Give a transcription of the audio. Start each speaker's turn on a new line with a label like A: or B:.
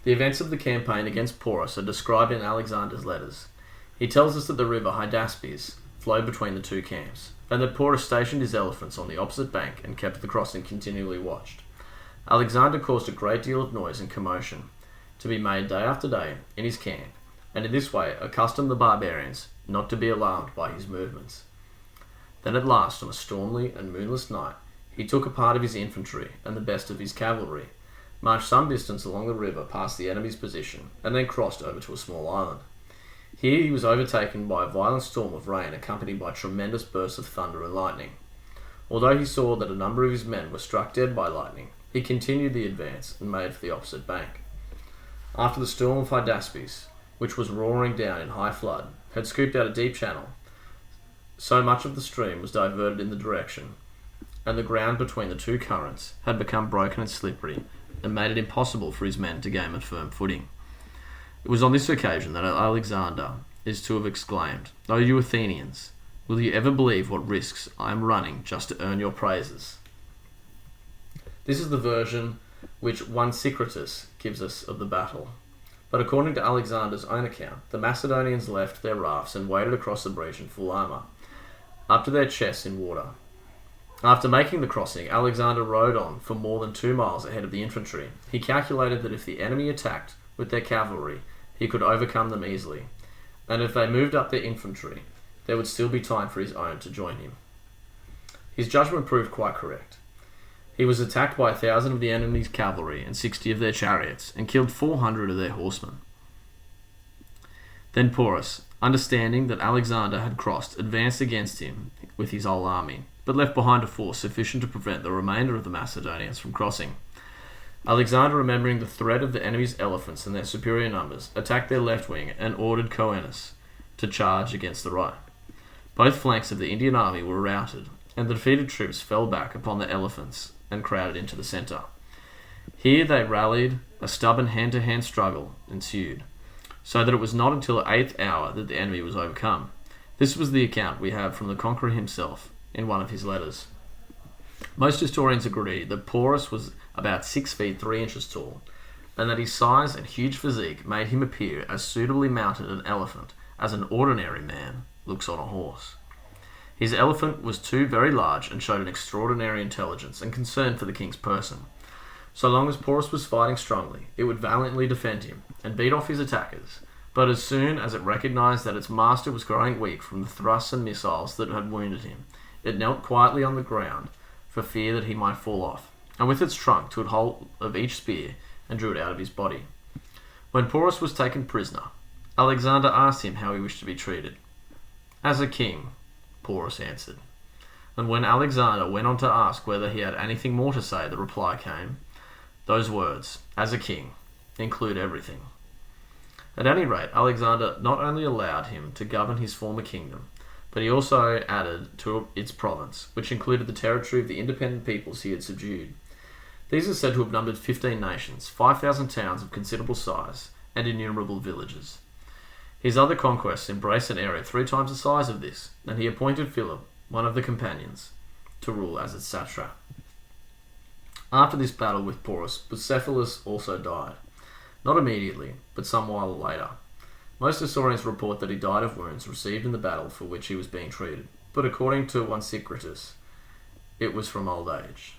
A: The events of the campaign against Porus are described in Alexander's letters. He tells us that the river Hydaspes flowed between the two camps, and that Porus stationed his elephants on the opposite bank and kept the crossing continually watched. Alexander caused a great deal of noise and commotion to be made day after day in his camp, and in this way accustomed the barbarians not to be alarmed by his movements. Then at last, on a stormy and moonless night, he took a part of his infantry and the best of his cavalry, marched some distance along the river past the enemy's position, and then crossed over to a small island. Here he was overtaken by a violent storm of rain accompanied by tremendous bursts of thunder and lightning. Although he saw that a number of his men were struck dead by lightning, he continued the advance and made for the opposite bank. After the storm of Hydaspes, which was roaring down in high flood, had scooped out a deep channel, so much of the stream was diverted in the direction, and the ground between the two currents had become broken and slippery, and made it impossible for his men to gain a firm footing. It was on this occasion that Alexander is to have exclaimed, "O you Athenians, will you ever believe what risks I am running just to earn your praises?" This is the version which one Secretus gives us of the battle. But according to Alexander's own account, the Macedonians left their rafts and waded across the breach in full armour, up to their chests in water. After making the crossing, Alexander rode on for more than 2 miles ahead of the infantry. He calculated that if the enemy attacked with their cavalry, he could overcome them easily, and if they moved up their infantry, there would still be time for his own to join him. His judgment proved quite correct. He was attacked by 1,000 of the enemy's cavalry and 60 of their chariots, and killed 400 of their horsemen. Then Porus, understanding that Alexander had crossed, advanced against him with his whole army, but left behind a force sufficient to prevent the remainder of the Macedonians from crossing. Alexander, remembering the threat of the enemy's elephants and their superior numbers, attacked their left wing and ordered Coenus to charge against the right. Both flanks of the Indian army were routed, and the defeated troops fell back upon the elephants and crowded into the centre. Here they rallied, a stubborn hand-to-hand struggle ensued, so that it was not until the 8th hour that the enemy was overcome. This was the account we have from the conqueror himself in one of his letters. Most historians agree that Porus was about 6 feet 3 inches tall, and that his size and huge physique made him appear as suitably mounted an elephant as an ordinary man looks on a horse. His elephant was too very large and showed an extraordinary intelligence and concern for the king's person. So long as Porus was fighting strongly, it would valiantly defend him and beat off his attackers, but as soon as it recognized that its master was growing weak from the thrusts and missiles that had wounded him, it knelt quietly on the ground for fear that he might fall off, and with its trunk took hold of each spear and drew it out of his body. When Porus was taken prisoner, Alexander asked him how he wished to be treated. "As a king," Porus answered. And when Alexander went on to ask whether he had anything more to say, the reply came, "Those words, 'as a king,' include everything." At any rate, Alexander not only allowed him to govern his former kingdom, but he also added to its province, which included the territory of the independent peoples he had subdued. These are said to have numbered 15 nations, 5,000 towns of considerable size, and innumerable villages. His other conquests embraced an area 3 times the size of this, and he appointed Philip, one of the companions, to rule as its satrap. After this battle with Porus, Bucephalus also died. Not immediately, but some while later. Most historians report that he died of wounds received in the battle for which he was being treated, but according to one Secretus, it was from old age.